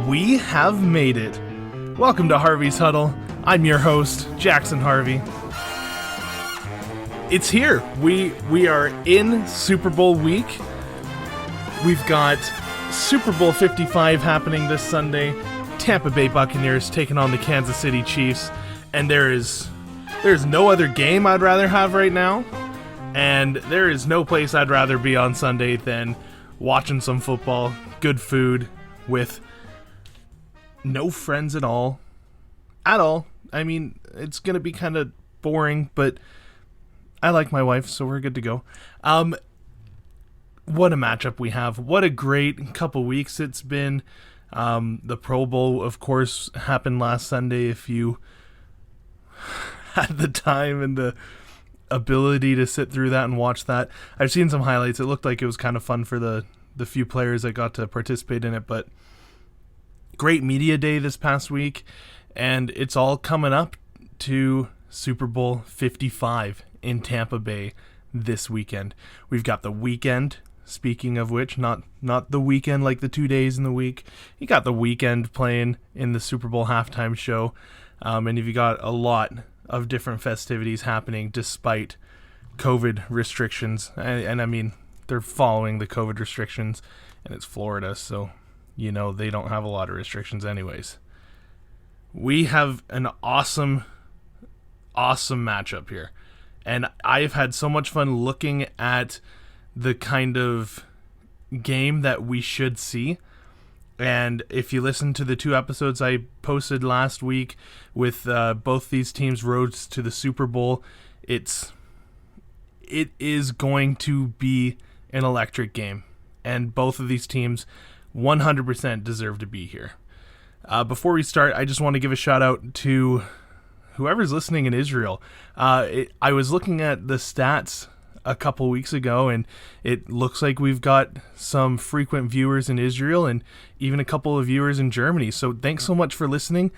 We have made it. Welcome to Harvey's Huddle. I'm your host, Jackson Harvey. It's here. We are in Super Bowl week. We've got Super Bowl 55 happening this Sunday. Tampa Bay Buccaneers taking on the Kansas City Chiefs. And there's no other game I'd rather have right now. And there is no place I'd rather be on Sunday than watching some football, good food, with no friends at all. I mean, it's going to be kind of boring, but I like my wife, so we're good to go. What a matchup we have. What a great couple weeks it's been. The Pro Bowl, of course, happened last Sunday. If you had the time and the ability to sit through that and watch that. I've seen some highlights. It looked like it was kind of fun for the few players that got to participate in it, but great media day this past week, and it's all coming up to Super Bowl 55 in Tampa Bay this weekend. We've got the weekend, speaking of which, not the weekend like the 2 days in the week. You got the weekend playing in the Super Bowl halftime show, and you've got a lot of different festivities happening despite COVID restrictions. And I mean, they're following the COVID restrictions, and it's Florida, so you know they don't have a lot of restrictions anyways. We have an awesome matchup here. And I've had so much fun looking at the kind of game that we should see. And if you listen to the 2 episodes I posted last week with both these teams' roads to the Super Bowl, it is going to be an electric game. And both of these teams 100% deserve to be here. Before we start, I just want to give a shout out to whoever's listening in Israel. I was looking at the stats a couple weeks ago, and it looks like we've got some frequent viewers in Israel and even a couple of viewers in Germany. So thanks so much for listening.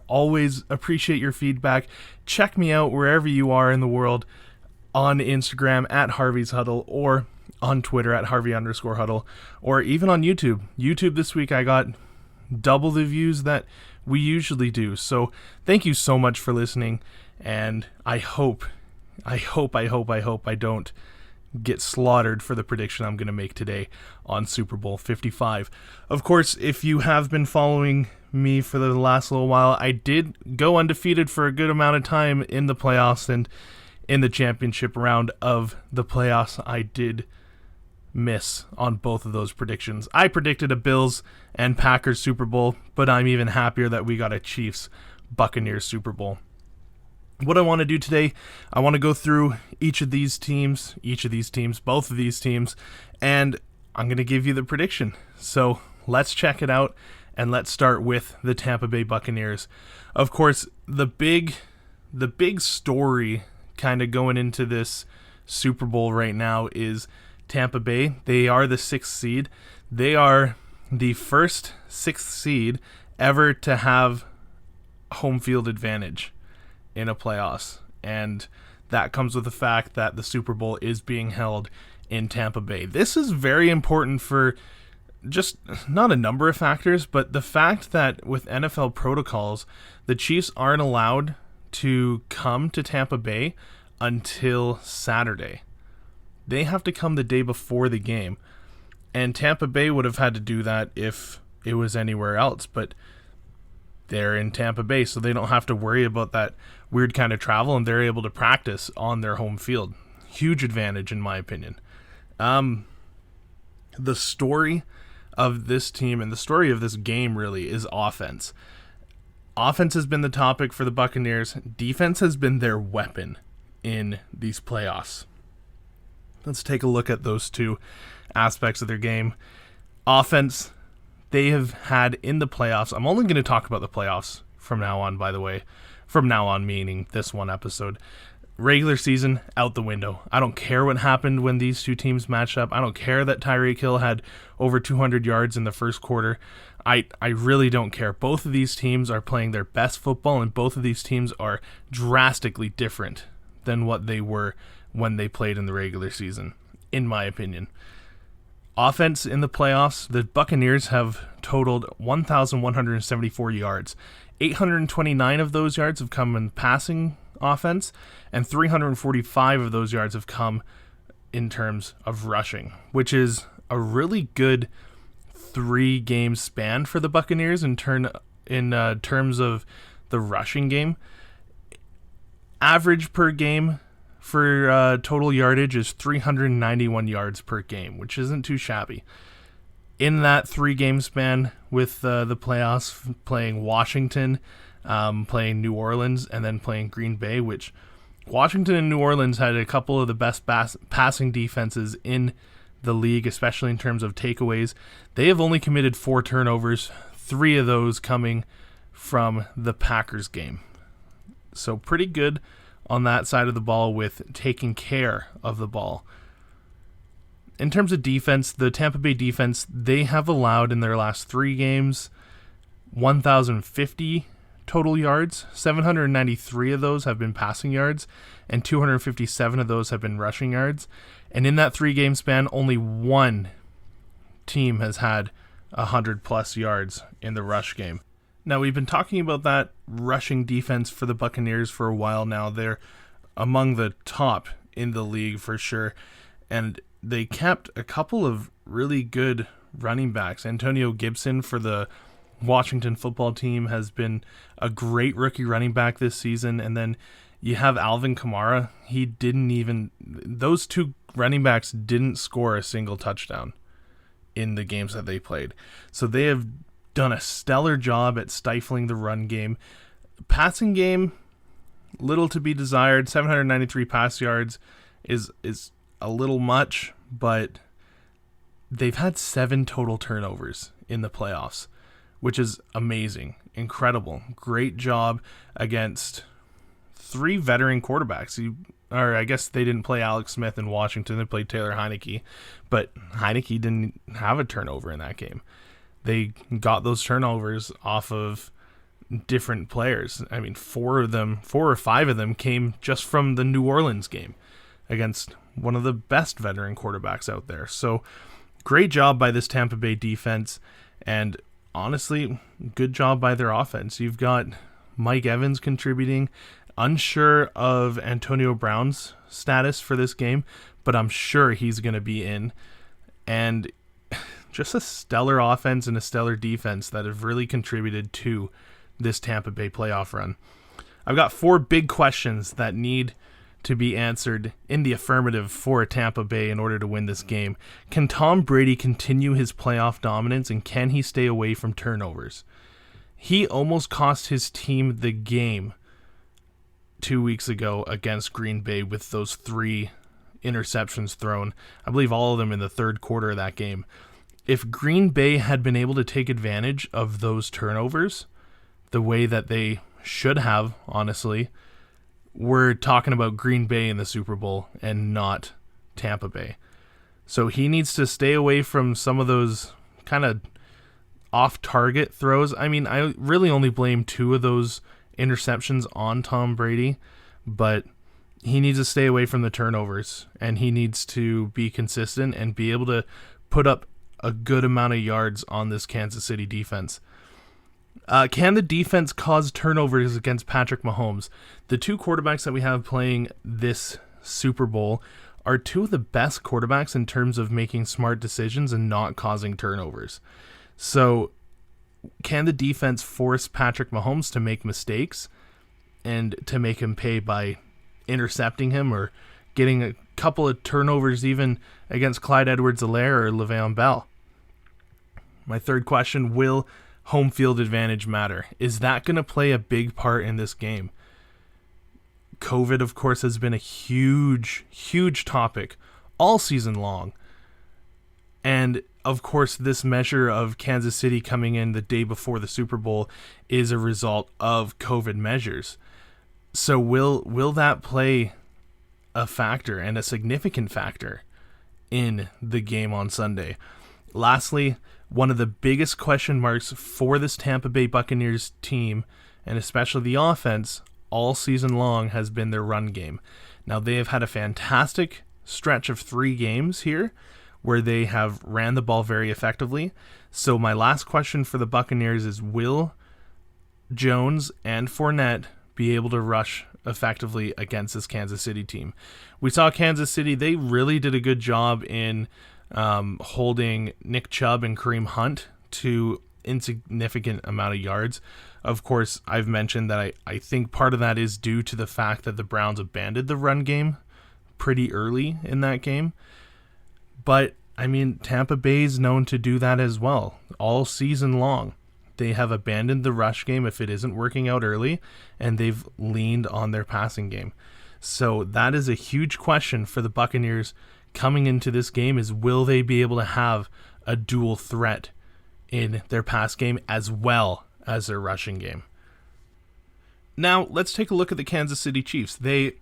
Always appreciate your feedback. Check me out wherever you are in the world on Instagram at Harvey's Huddle, or on Twitter at Harvey_Huddle, or even on YouTube. YouTube this week I got double the views that we usually do. So thank you so much for listening, and I hope I don't get slaughtered for the prediction I'm going to make today on Super Bowl 55. Of course, if you have been following me for the last little while, I did go undefeated for a good amount of time in the playoffs, and in the championship round of the playoffs, I did miss on both of those predictions. I predicted a Bills and Packers Super Bowl, but I'm even happier that we got a Chiefs Buccaneers Super Bowl. What I want to do today, I want to go through both of these teams, and I'm going to give you the prediction. So let's check it out, and let's start with the Tampa Bay Buccaneers. Of course, the big story kind of going into this Super Bowl right now is Tampa Bay. They are the 6th seed. They are the first 6th seed ever to have home field advantage in a playoffs, and that comes with the fact that the Super Bowl is being held in Tampa Bay. This is very important for just not a number of factors, but the fact that with NFL protocols, the Chiefs aren't allowed to come to Tampa Bay until Saturday. They have to come the day before the game, and Tampa Bay would have had to do that if it was anywhere else, but they're in Tampa Bay, so they don't have to worry about that weird kind of travel, and they're able to practice on their home field. Huge advantage, in my opinion. The story of this team and the story of this game really is offense. Offense has been the topic for the Buccaneers. Defense has been their weapon in these playoffs. Let's take a look at those two aspects of their game. Offense, they have had in the playoffs. I'm only going to talk about the playoffs from now on, by the way. From now on, meaning this one episode. Regular season, out the window. I don't care what happened when these two teams matched up. I don't care that Tyreek Hill had over 200 yards in the first quarter. I really don't care. Both of these teams are playing their best football, and both of these teams are drastically different than what they were when they played in the regular season. in my opinion. Offense in the playoffs, the Buccaneers have totaled 1,174 yards. 829 of those yards have come in passing offense, and 345 of those yards have come in terms of rushing, which is a really good 3-game span for the Buccaneers in terms of the rushing game. Average per game for total yardage is 391 yards per game, which isn't too shabby. In that 3-game span with the playoffs, playing Washington, playing New Orleans, and then playing Green Bay, which Washington and New Orleans had a couple of the best passing defenses in the league, especially in terms of takeaways. They have only committed 4 turnovers, 3 of those coming from the Packers game. So pretty good on that side of the ball with taking care of the ball. In terms of defense, the Tampa Bay defense, they have allowed in their last 3 games 1,050 total yards. 793 of those have been passing yards, and 257 of those have been rushing yards. And in that 3-game span, only one team has had 100-plus yards in the rush game. Now, we've been talking about that rushing defense for the Buccaneers for a while now. They're among the top in the league for sure. And they kept a couple of really good running backs. Antonio Gibson for the Washington football team has been a great rookie running back this season. And then you have Alvin Kamara. Those 2 running backs didn't score a single touchdown in the games that they played. So they have done a stellar job at stifling the run game. Passing game, little to be desired. 793 pass yards is a little much, but they've had 7 total turnovers in the playoffs, which is amazing, incredible. Great job against 3 veteran quarterbacks. Or I guess they didn't play Alex Smith in Washington. They played Taylor Heineke, but Heineke didn't have a turnover in that game. They got those turnovers off of different players. I mean, 4 or 5 of them came just from the New Orleans game against one of the best veteran quarterbacks out there. So great job by this Tampa Bay defense, and honestly, good job by their offense. You've got Mike Evans contributing. Unsure of Antonio Brown's status for this game, but I'm sure he's going to be in. And just a stellar offense and a stellar defense that have really contributed to this Tampa Bay playoff run. I've got 4 big questions that need to be answered in the affirmative for Tampa Bay in order to win this game. Can Tom Brady continue his playoff dominance, and can he stay away from turnovers? He almost cost his team the game 2 weeks ago against Green Bay with those 3 interceptions thrown. I believe all of them in the third quarter of that game. If Green Bay had been able to take advantage of those turnovers the way that they should have, honestly, we're talking about Green Bay in the Super Bowl and not Tampa Bay. So he needs to stay away from some of those kind of off-target throws. I mean, I really only blame 2 of those interceptions on Tom Brady, but he needs to stay away from the turnovers, and he needs to be consistent and be able to put up a good amount of yards on this Kansas City defense. Can the defense cause turnovers against Patrick Mahomes? The 2 quarterbacks that we have playing this Super Bowl are 2 of the best quarterbacks in terms of making smart decisions and not causing turnovers. So can the defense force Patrick Mahomes to make mistakes and to make him pay by intercepting him or getting a couple of turnovers even against Clyde Edwards-Helaire or Le'Veon Bell? My third question, will home field advantage matter? Is that going to play a big part in this game? COVID, of course, has been a huge, huge topic all season long. And, of course, this measure of Kansas City coming in the day before the Super Bowl is a result of COVID measures. So will that play a factor, and a significant factor, in the game on Sunday? Lastly, one of the biggest question marks for this Tampa Bay Buccaneers team, and especially the offense, all season long has been their run game. Now, they have had a fantastic stretch of 3 games here where they have ran the ball very effectively. So my last question for the Buccaneers is, will Jones and Fournette be able to rush effectively against this Kansas City team? We saw Kansas City, they really did a good job in holding Nick Chubb and Kareem Hunt to insignificant amount of yards. Of course, I've mentioned that I think part of that is due to the fact that the Browns abandoned the run game pretty early in that game. But, I mean, Tampa Bay's known to do that as well all season long. They have abandoned the rush game if it isn't working out early, and they've leaned on their passing game. So that is a huge question for the Buccaneers coming into this game, is will they be able to have a dual threat in their pass game as well as their rushing game? Now, let's take a look at the Kansas City Chiefs. They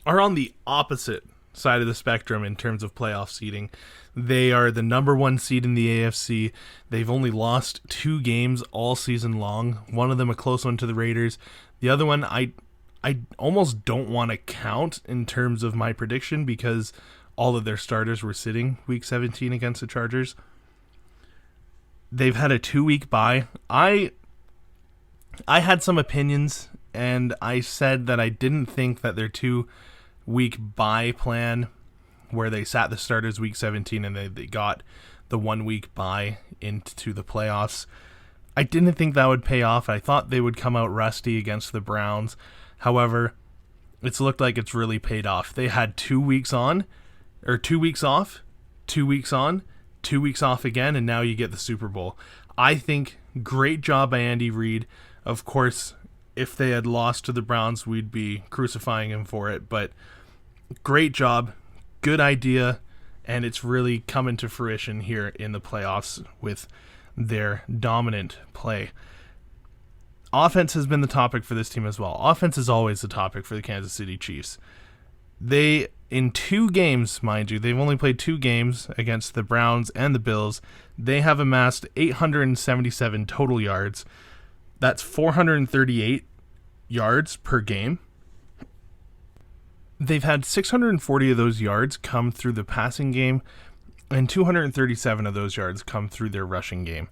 are on the opposite side of the spectrum in terms of playoff seeding. They are the number 1 seed in the AFC. They've only lost 2 games all season long. One of them a close one to the Raiders. The other one I almost don't want to count in terms of my prediction because all of their starters were sitting week 17 against the Chargers. They've had a 2-week bye. I had some opinions, and I said that I didn't think that their 2-week bye plan, where they sat the starters week 17 and they got the 1-week bye into the playoffs, I didn't think that would pay off. I thought they would come out rusty against the Browns. However, it's looked like it's really paid off. They had 2 weeks on, or 2 weeks off, 2 weeks on, 2 weeks off again, and now you get the Super Bowl. I think great job by Andy Reid. Of course, if they had lost to the Browns, we'd be crucifying him for it, but great job, good idea, and it's really coming to fruition here in the playoffs with their dominant play. Offense has been the topic for this team as well. Offense is always the topic for the Kansas City Chiefs. They, in 2 games, mind you, they've only played 2 games against the Browns and the Bills. They have amassed 877 total yards. That's 438 yards per game. They've had 640 of those yards come through the passing game, and 237 of those yards come through their rushing game.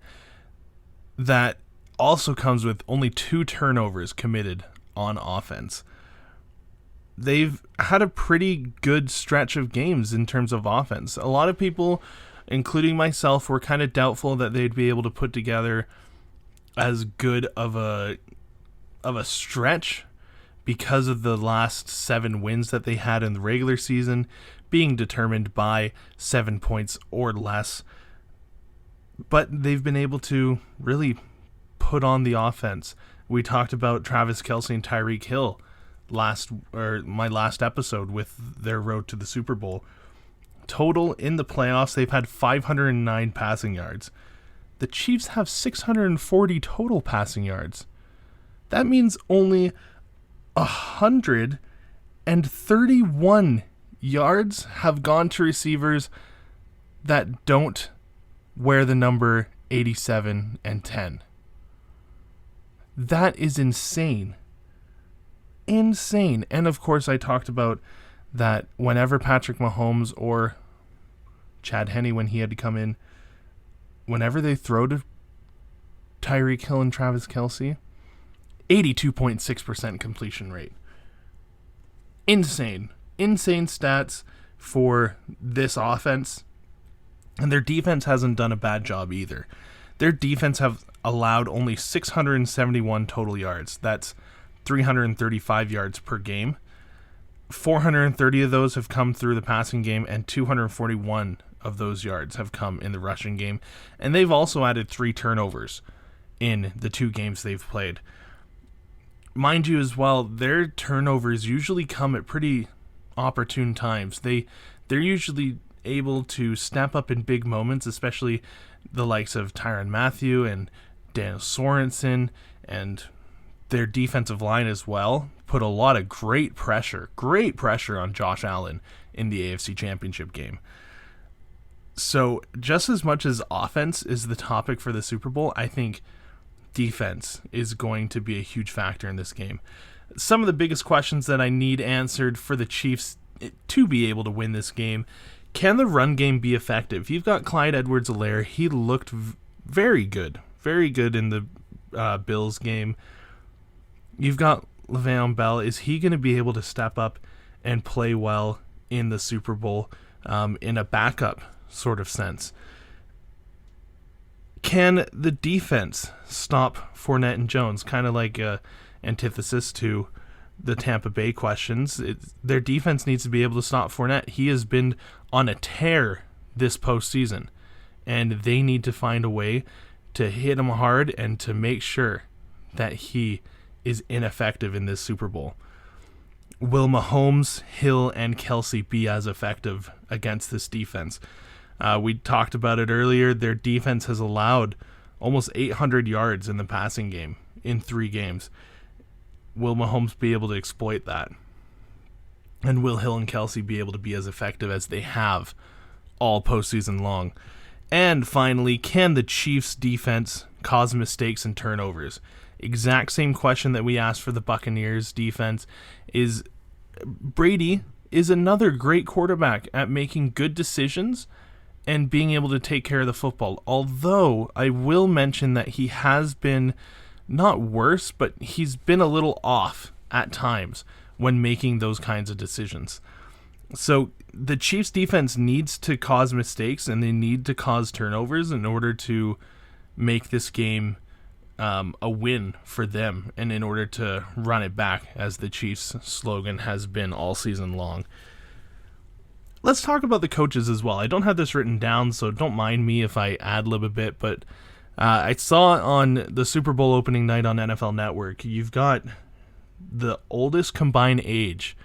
That also comes with only 2 turnovers committed on offense. They've had a pretty good stretch of games in terms of offense. A lot of people, including myself, were kind of doubtful that they'd be able to put together as good of a stretch because of the last 7 wins that they had in the regular season being determined by 7 points or less. But they've been able to really put on the offense. We talked about Travis Kelce and Tyreek Hill my last episode with their road to the Super Bowl. Total in the playoffs, they've had 509 passing yards. The Chiefs have 640 total passing yards. That means only 131 yards have gone to receivers that don't wear the number 87 and 10. That is insane. Insane. And of course, I talked about that whenever Patrick Mahomes or Chad Henne, when he had to come in, whenever they throw to Tyreek Hill and Travis Kelce, 82.6% completion rate. Insane. Insane stats for this offense. And their defense hasn't done a bad job either. Their defense have allowed only 671 total yards. That's 335 yards per game. 430 of those have come through the passing game, and 241 of those yards have come in the rushing game. And they've also added 3 turnovers in the 2 games they've played. Mind you as well, their turnovers usually come at pretty opportune times. They're usually able to step up in big moments, especially the likes of Tyrann Mathieu and Daniel Sorensen, and their defensive line as well put a lot of great pressure on Josh Allen in the AFC Championship game. So just as much as offense is the topic for the Super Bowl, I think defense is going to be a huge factor in this game. Some of the biggest questions that I need answered for the Chiefs to be able to win this game. Can the run game be effective? You've got Clyde Edwards-Helaire. He looked very good in the Bills game. You've got Le'Veon Bell. Is he going to be able to step up and play well in the Super Bowl in a backup sort of sense? Can the defense stop Fournette and Jones? Kind of like antithesis to the Tampa Bay questions. Their defense needs to be able to stop Fournette. He has been on a tear this postseason, and they need to find a way to hit him hard and to make sure that he is ineffective in this Super Bowl. Will Mahomes, Hill, and Kelsey be as effective against this defense? We talked about it earlier. Their defense has allowed almost 800 yards in the passing game in 3 games. Will Mahomes be able to exploit that? And will Hill and Kelsey be able to be as effective as they have all postseason long? And finally, can the Chiefs' defense cause mistakes and turnovers? Exact same question that we asked for the Buccaneers' defense. Is Brady is another great quarterback at making good decisions and being able to take care of the football. Although I will mention that he has been not worse, but he's been a little off at times when making those kinds of decisions. So the Chiefs defense needs to cause mistakes and they need to cause turnovers in order to make this game a win for them and in order to run it back, as the Chiefs slogan has been all season long. Let's talk about the coaches as well. I don't have this written down, so don't mind me if I ad-lib a bit, but I saw on the Super Bowl opening night on NFL Network, you've got the oldest combined age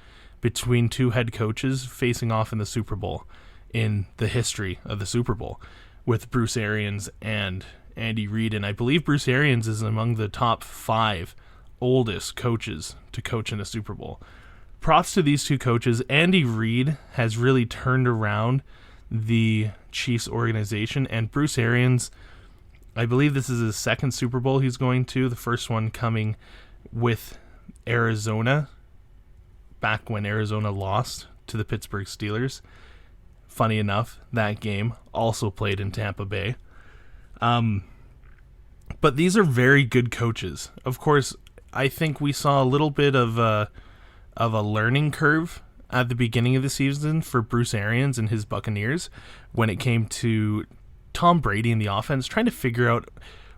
between 2 head coaches facing off in the Super Bowl in the history of the Super Bowl, with Bruce Arians and Andy Reid. And I believe Bruce Arians is among the top 5 oldest coaches to coach in a Super Bowl. Props to these 2 coaches. Andy Reid has really turned around the Chiefs organization, and Bruce Arians, I believe this is his 2nd Super Bowl he's going to, the first one coming with Arizona, back when Arizona lost to the Pittsburgh Steelers. Funny enough, that game also played in Tampa Bay. But these are very good coaches. Of course, I think we saw a little bit of a learning curve at the beginning of the season for Bruce Arians and his Buccaneers when it came to Tom Brady in the offense, trying to figure out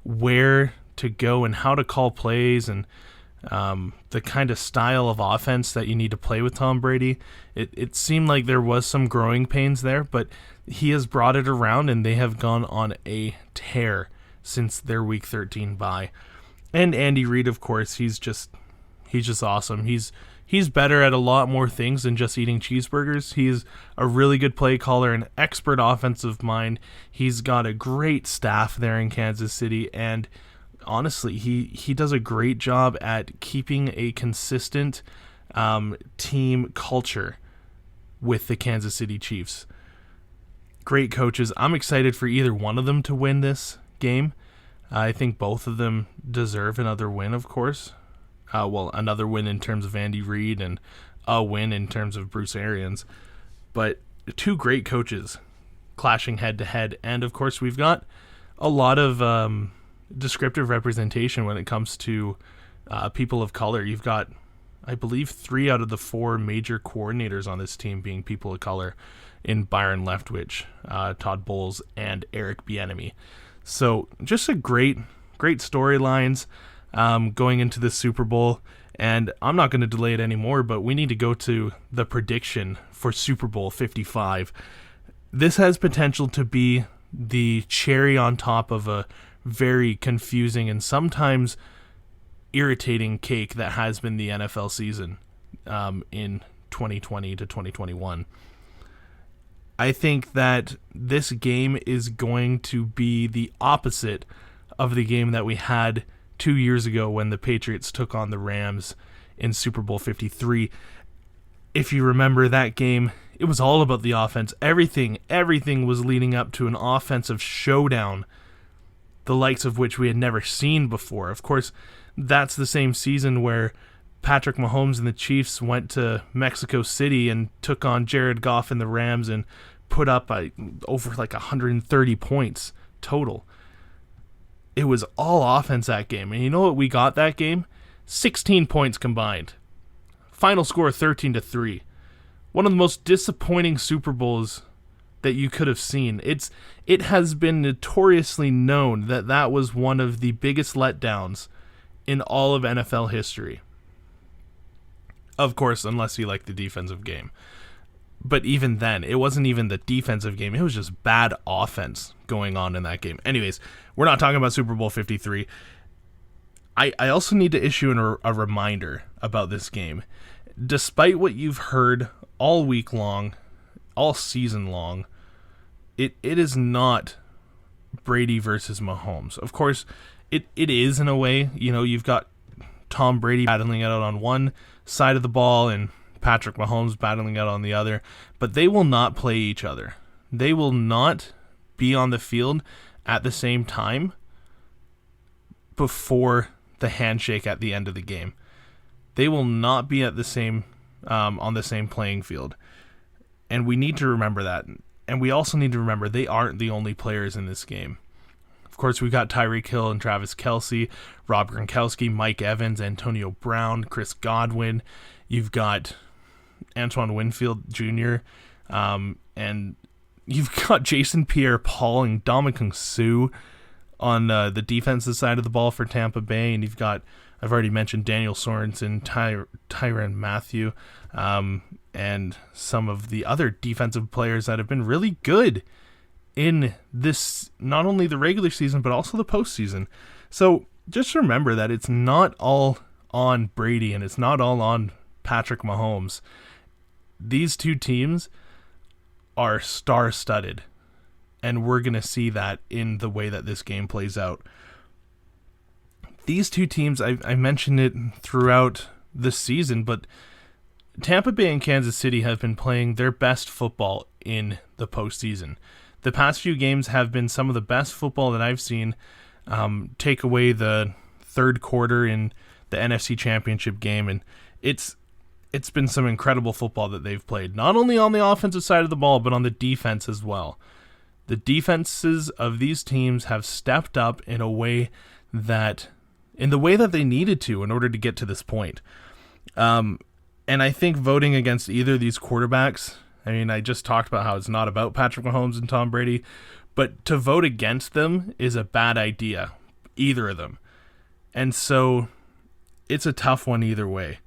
where to go and how to call plays and the kind of style of offense that you need to play with Tom Brady. It seemed like there was some growing pains there, but he has brought it around and they have gone on a tear since their Week 13 bye. And Andy Reid, of course, he's just awesome. He's better at a lot more things than just eating cheeseburgers. He's a really good play caller, an expert offensive mind. He's got a great staff there in Kansas City, and honestly, he does a great job at keeping a consistent team culture with the Kansas City Chiefs. Great coaches. I'm excited for either one of them to win this game. I think both of them deserve another win, of course. Another win in terms of Andy Reid and a win in terms of Bruce Arians. But 2 great coaches clashing head-to-head. And, of course, we've got a lot of descriptive representation when it comes to people of color. You've got, I believe, 3 out of the 4 major coordinators on this team being people of color in Byron Leftwich, Todd Bowles, and Eric Bieniemy. So just a great storylines going into the Super Bowl. And I'm not going to delay it anymore, but we need to go to the prediction for Super Bowl 55. This has potential to be the cherry on top of a very confusing and sometimes irritating cake that has been the NFL season in 2020 to 2021. I think that this game is going to be the opposite of the game that we had 2 years ago when the Patriots took on the Rams in Super Bowl 53. If you remember that game, it was all about the offense. Everything was leading up to an offensive showdown, the likes of which we had never seen before. Of course, that's the same season where Patrick Mahomes and the Chiefs went to Mexico City and took on Jared Goff and the Rams and put up over like 130 points total. It was all offense that game. And you know what we got that game? 16 points combined. Final score 13-3. One of the most disappointing Super Bowls that you could have seen. It has been notoriously known that was one of the biggest letdowns in all of NFL history. Of course, unless you like the defensive game. But even then, it wasn't even the defensive game. It was just bad offense going on in that game. Anyways, we're not talking about Super Bowl 53. I also need to issue a reminder about this game. Despite what you've heard all week long, all season long, it is not Brady versus Mahomes. Of course, it is in a way. You know, you've got Tom Brady battling it out on one side of the ball and Patrick Mahomes battling out on the other, but they will not play each other. They will not be on the field at the same time before the handshake at the end of the game. They will not be at the same on the same playing field, and we need to remember that. And we also need to remember they aren't the only players in this game. Of course, we've got Tyreek Hill and Travis Kelce, Rob Gronkowski, Mike Evans, Antonio Brown, Chris Godwin. You've got Antoine Winfield Jr., and you've got Jason Pierre-Paul and Ndamukong Suh on the defensive side of the ball for Tampa Bay. And you've got, I've already mentioned Daniel Sorensen, Tyrann Mathieu, and some of the other defensive players that have been really good in this, not only the regular season, but also the postseason. So just remember that it's not all on Brady and it's not all on Patrick Mahomes. These two teams are star-studded, and we're going to see that in the way that this game plays out. These two teams, I mentioned it throughout the season, but Tampa Bay and Kansas City have been playing their best football in the postseason. The past few games have been some of the best football that I've seen. Take away the third quarter in the NFC Championship game, and it's been some incredible football that they've played, not only on the offensive side of the ball, but on the defense as well. The defenses of these teams have stepped up in the way that they needed to in order to get to this point. And I think voting against either of these quarterbacks, I mean, I just talked about how it's not about Patrick Mahomes and Tom Brady, but to vote against them is a bad idea, either of them. And so it's a tough one either way.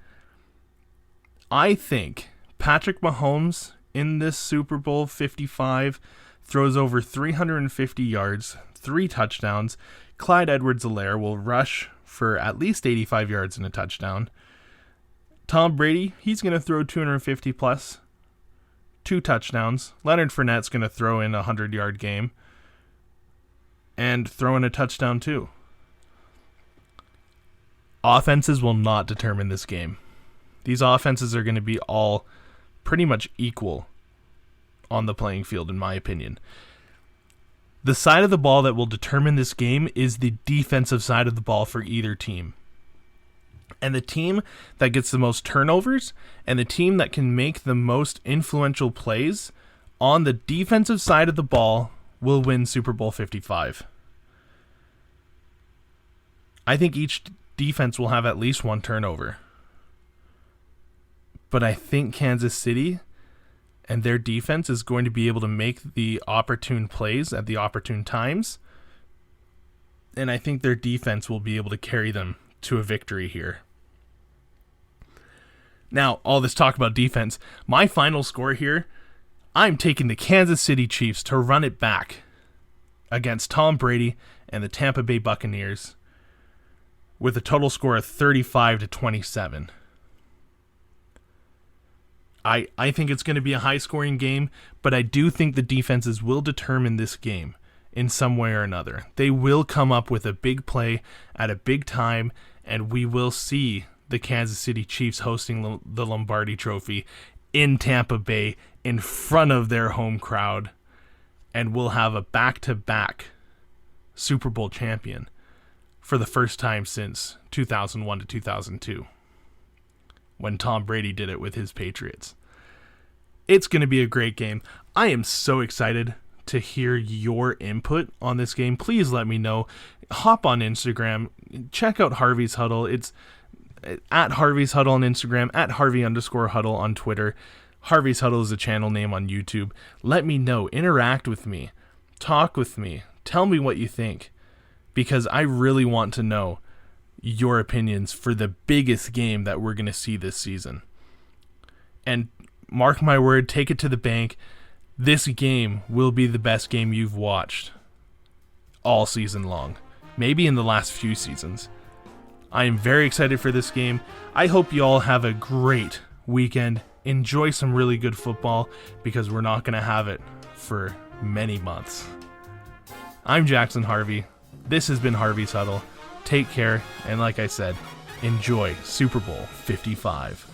I think Patrick Mahomes in this Super Bowl 55 throws over 350 yards, 3 touchdowns. Clyde Edwards-Helaire will rush for at least 85 yards and a touchdown. Tom Brady, he's going to throw 250 plus, 2 touchdowns. Leonard Fournette's going to throw in a 100-yard game and throw in a touchdown too. Offenses will not determine this game. These offenses are going to be all pretty much equal on the playing field, in my opinion. The side of the ball that will determine this game is the defensive side of the ball for either team. And the team that gets the most turnovers and the team that can make the most influential plays on the defensive side of the ball will win Super Bowl 55. I think each defense will have at least 1 turnover. But I think Kansas City and their defense is going to be able to make the opportune plays at the opportune times. And I think their defense will be able to carry them to a victory here. Now, all this talk about defense, my final score here, I'm taking the Kansas City Chiefs to run it back against Tom Brady and the Tampa Bay Buccaneers with a total score of 35-27. I think it's going to be a high-scoring game, but I do think the defenses will determine this game in some way or another. They will come up with a big play at a big time, and we will see the Kansas City Chiefs hosting the Lombardi Trophy in Tampa Bay in front of their home crowd, and we'll have a back-to-back Super Bowl champion for the first time since 2001 to 2002. when Tom Brady did it with his Patriots. It's going to be a great game. I am so excited to hear your input on this game. Please let me know. Hop on Instagram. Check out Harvey's Huddle. It's at Harvey's Huddle on Instagram, at Harvey_Huddle on Twitter. Harvey's Huddle is a channel name on YouTube. Let me know. Interact with me. Talk with me. Tell me what you think, because I really want to know your opinions for the biggest game that we're going to see this season. And mark my word, take it to the bank, this game will be the best game you've watched all season long, maybe in the last few seasons. I am very excited for this game. I hope you all have a great weekend. Enjoy some really good football, because we're not going to have it for many months. I'm Jackson Harvey. This has been Harvey's Huddle. Take care, and like I said, enjoy Super Bowl 55.